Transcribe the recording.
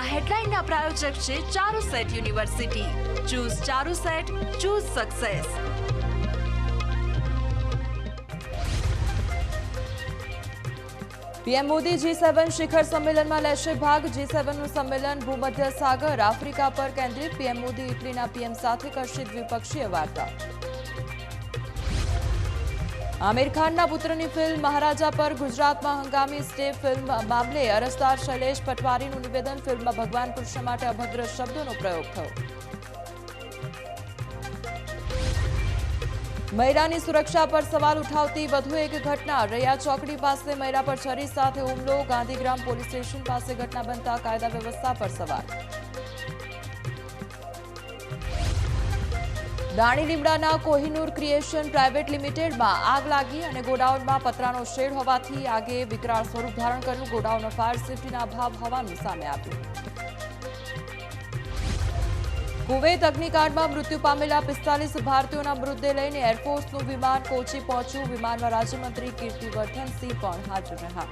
આ હેડલાઇનના પ્રાયોજક છે Charusat university. Choose Charusat, choose success. PM Modi G7 શિખર સંમેલનમાં લેશે ભાગ. G7નું સંમેલન ભૂમધ્ય સાગર આફ્રિકા પર કેન્દ્રિત. પીએમ મોદી ઇટલીના પીએમ સાથે કરશે દ્વિપક્ષીય વાર્તા. આમિર ખાનના પુત્રની ફિલ્મ મહારાજા પર ગુજરાતમાં હંગામી સ્ટે. ફિલ્મ મામલે અરજદાર શૈલેષ પટવારીનું નિવેદન. ફિલ્મમાં ભગવાન કૃષ્ણ માટે અભદ્ર શબ્દોનો પ્રયોગ થયો. મહિલાની સુરક્ષા પર સવાલ ઉઠાવતી વધુ એક ઘટના. રૈયા ચોકડી પાસે મહિલા પર છરી સાથે હુમલો. ગાંધીગ્રામ પોલીસ સ્ટેશન પાસે ઘટના બનતા કાયદા વ્યવસ્થા પર સવાલ. દાણી લીમડાના કોહિનૂર ક્રિએશન પ્રાઇવેટ લિમિટેડમાં આગ લાગી અને ગોડાઉનમાં પતરાનો શેડ હોવાથી આગે વિકરાળ સ્વરૂપ ધારણ કર્યું. ગોડાઉનમાં ફાયર સેફટીના અભાવ હોવાનું સામે આવ્યું. કુવૈત અગ્નિકાંડમાં મૃત્યુ પામેલા 45 ભારતીયોના મૃતદેહ લઈને એરફોર્સનું વિમાન કોચી પહોંચ્યું. વિમાનમાં રાજ્યમંત્રી કીર્તિવર્ધન સિંહ પણ હાજર રહ્યા.